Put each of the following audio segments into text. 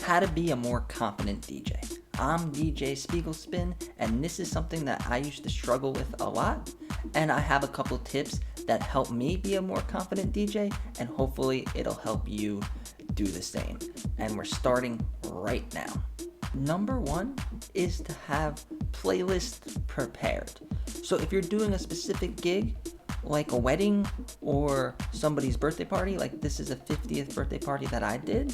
how to be a more confident DJ. I'm DJ Spiegel Spin, and this is something that I used to struggle with a lot, and I have a couple tips that help me be a more confident DJ, and hopefully it'll help you do the same. And we're starting right now. Number one is to have playlists prepared. So if you're doing a specific gig, like a wedding or somebody's birthday party, like this is a 50th birthday party that I did,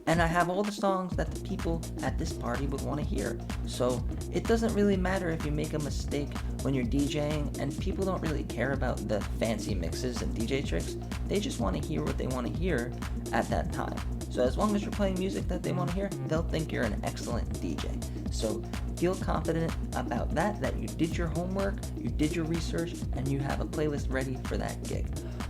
and I have all the songs that the people at this party would want to hear. So it doesn't really matter if you make a mistake when you're DJing, and people don't really care about the fancy mixes and DJ tricks. They just want to hear what they want to hear at that time. So as long as you're playing music that they want to hear, they'll think you're an excellent DJ. So feel confident about that you did your homework, you did your research, and you have a playlist ready for that gig.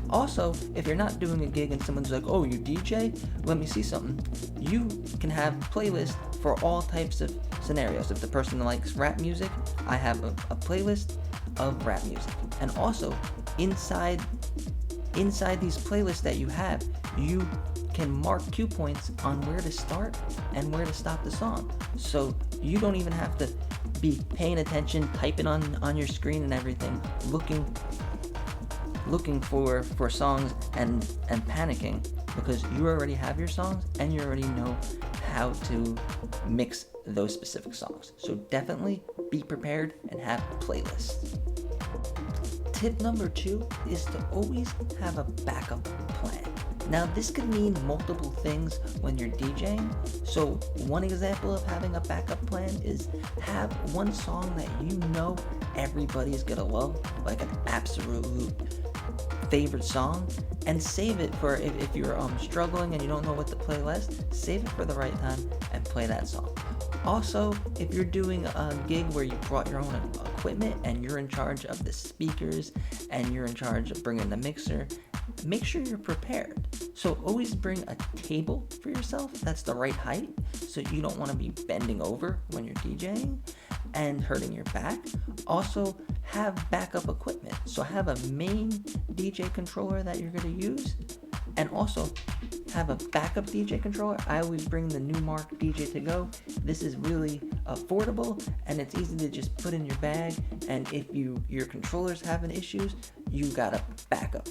Also, if you're not doing a gig and someone's like, oh, you DJ? Let me see something. You can have playlists for all types of scenarios. If the person likes rap music, I have a playlist of rap music. And also, inside these playlists that you have, you can mark cue points on where to start and where to stop the song. So you don't even have to be paying attention, typing on your screen and everything, looking for songs and panicking, because you already have your songs and you already know how to mix those specific songs. So definitely be prepared and have playlists. Tip number 2 is to always have a backup plan. Now, this could mean multiple things when you're DJing. So one example of having a backup plan is have one song that you know everybody's gonna love, like an absolute favorite song, and save it for if you're struggling and you don't know what to play last, save it for the right time and play that song. Also, if you're doing a gig where you brought your own equipment and you're in charge of the speakers and you're in charge of bringing the mixer, make sure you're prepared. So always bring a table for yourself that's the right height, so you don't want to be bending over when you're DJing and hurting your back. Also, have backup equipment. So have a main DJ controller that you're going to use, and also have a backup DJ controller. I always bring the Newmark DJ to go. This is really affordable and it's easy to just put in your bag, and if your controller's having issues, you got a backup.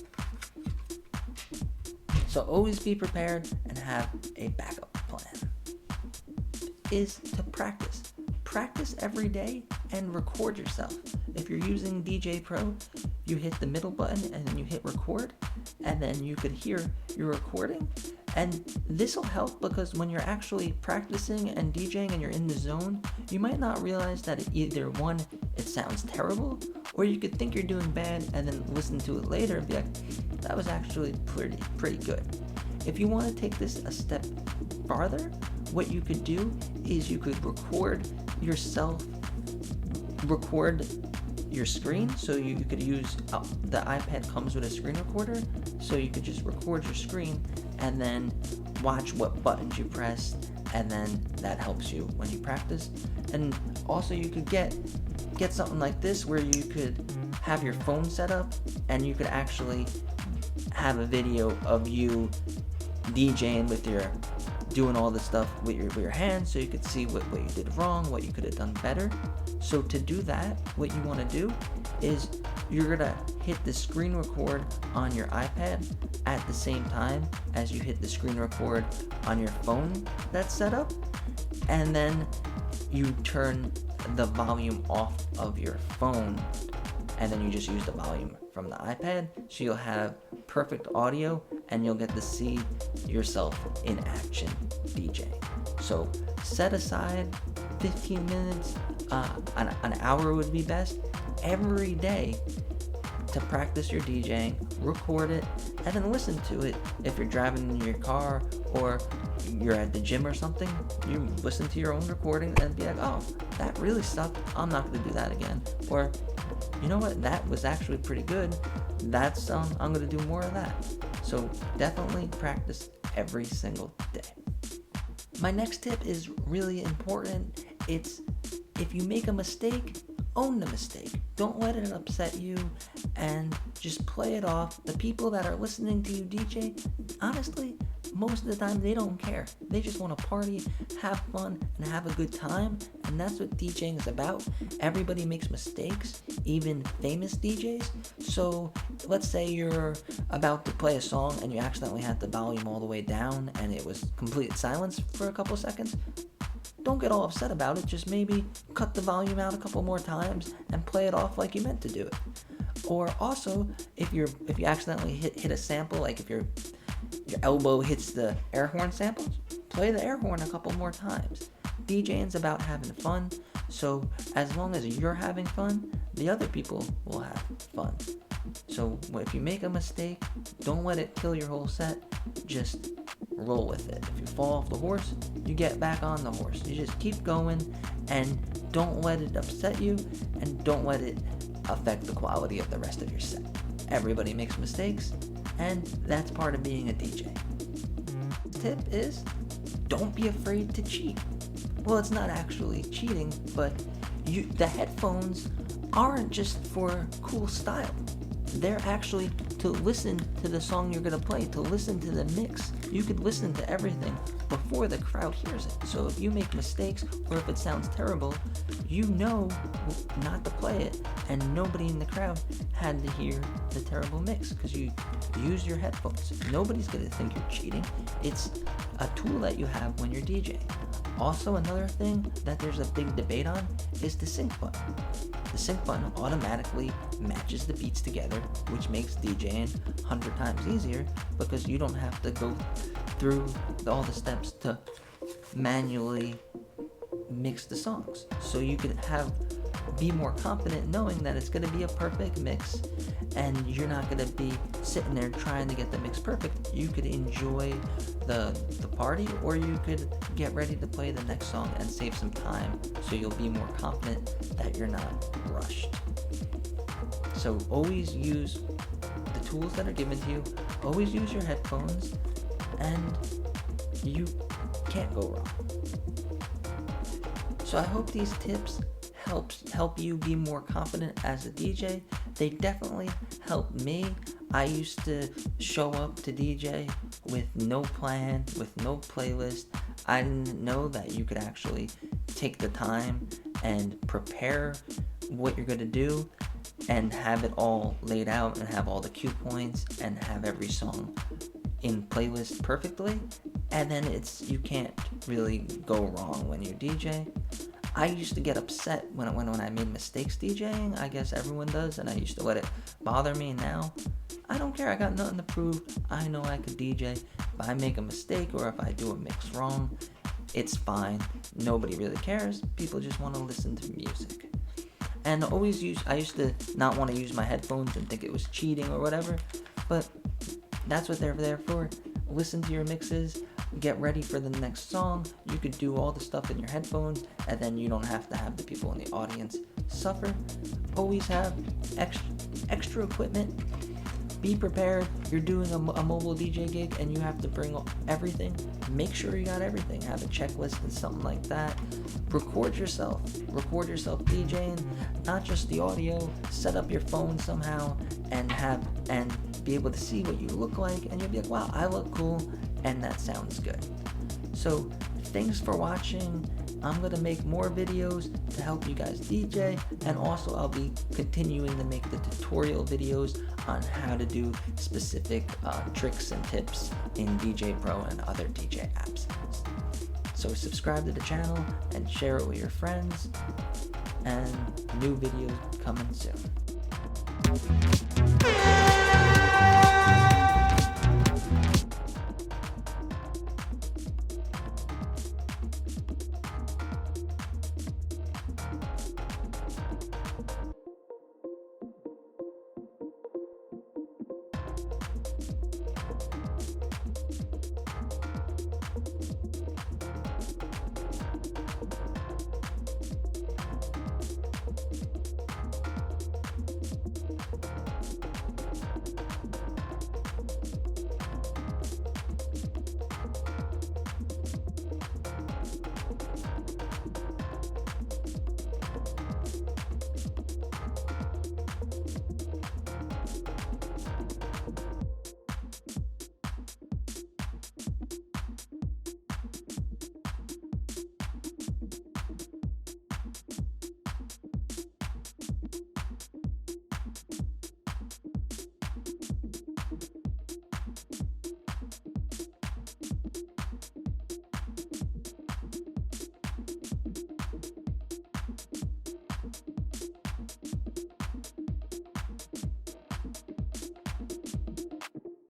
So always be prepared and have a backup plan. Is to practice. Practice every day and record yourself. If you're using DJ Pro, you hit the middle button and then you hit record, and then you could hear your recording. And this will help because when you're actually practicing and DJing and you're in the zone, you might not realize that either one, it sounds terrible, or you could think you're doing bad and then listen to it later and be like, that was actually pretty good. If you want to take this a step farther, what you could do is you could record yourself, record your screen. So you could use, the iPad comes with a screen recorder, so you could just record your screen and then watch what buttons you pressed, and then that helps you when you practice. And also you could get something like this where you could have your phone set up and you could actually have a video of you DJing with doing all this stuff with your hands, so you could see what you did wrong, what you could have done better. So to do that, what you want to do is you're gonna hit the screen record on your iPad at the same time as you hit the screen record on your phone that's set up, and then you turn the volume off of your phone, and then you just use the volume from the iPad, so you'll have perfect audio and you'll get to see yourself in action DJing. So set aside 15 minutes, an hour would be best, every day to practice your DJing, record it, and then listen to it. If you're driving in your car or you're at the gym or something, you listen to your own recording and be like, oh, that really sucked, I'm not going to do that again. Or, you know what, that was actually pretty good, that's I'm going to do more of that. So definitely practice every single day. My next tip is really important. It's, if you make a mistake, own the mistake. Don't let it upset you, and just play it off. The people that are listening to you DJ, honestly, most of the time they don't care. They just want to party, have fun, and have a good time, and that's what DJing is about. Everybody makes mistakes, even famous DJs. So let's say you're about to play a song and you accidentally had the volume all the way down and it was complete silence for a couple seconds. Don't get all upset about it, just maybe cut the volume out a couple more times and play it off like you meant to do it. Or also, if you accidentally hit a sample, like if your elbow hits the air horn sample, play the air horn a couple more times. DJing's about having fun, so as long as you're having fun, the other people will have fun. So if you make a mistake, don't let it kill your whole set, just roll with it. If you fall off the horse, you get back on the horse. You just keep going and don't let it upset you, and don't let it affect the quality of the rest of your set. Everybody makes mistakes, and that's part of being a DJ. Tip is, don't be afraid to cheat. Well, it's not actually cheating, but the headphones aren't just for cool style. They're actually to listen to the song you're going to play, to listen to the mix. You could listen to everything before the crowd hears it. So if you make mistakes or if it sounds terrible, you know not to play it, and nobody in the crowd had to hear the terrible mix because you used your headphones. Nobody's going to think you're cheating. It's a tool that you have when you're DJing. Also, another thing that there's a big debate on is the sync button. The sync button automatically matches the beats together, which makes DJing 100 times easier because you don't have to go through all the steps to manually mix the songs. So you can be more confident knowing that it's going to be a perfect mix, and you're not going to be sitting there trying to get the mix perfect. You could enjoy the party, or you could get ready to play the next song and save some time, so you'll be more confident that you're not rushed. So always use the tools that are given to you. Always use your headphones, and can't go wrong. So I hope these tips help you be more confident as a DJ. They definitely help me. I used to show up to DJ with no plan, with no playlist. I didn't know that you could actually take the time and prepare what you're going to do and have it all laid out and have all the cue points and have every song in playlist perfectly. And then you can't really go wrong when you're DJing. I used to get upset when I made mistakes DJing. I guess everyone does, and I used to let it bother me. Now, I don't care. I got nothing to prove. I know I could DJ. If I make a mistake or if I do a mix wrong, it's fine. Nobody really cares. People just want to listen to music. And I used to not want to use my headphones and think it was cheating or whatever, but that's what they're there for. Listen to your mixes. Get ready for the next song. You could do all the stuff in your headphones, and then you don't have to have the people in the audience suffer. Always have extra equipment. Be prepared. You're doing a mobile DJ gig and you have to bring everything. Make sure you got everything. Have a checklist and something like that. Record yourself DJing, not just the audio. Set up your phone somehow and be able to see what you look like, and you'll be like, wow, I look cool, and that sounds good. So thanks for watching. I'm going to make more videos to help you guys DJ, and also I'll be continuing to make the tutorial videos on how to do specific tricks and tips in DJ Pro and other DJ apps. So subscribe to the channel and share it with your friends, and new videos coming soon.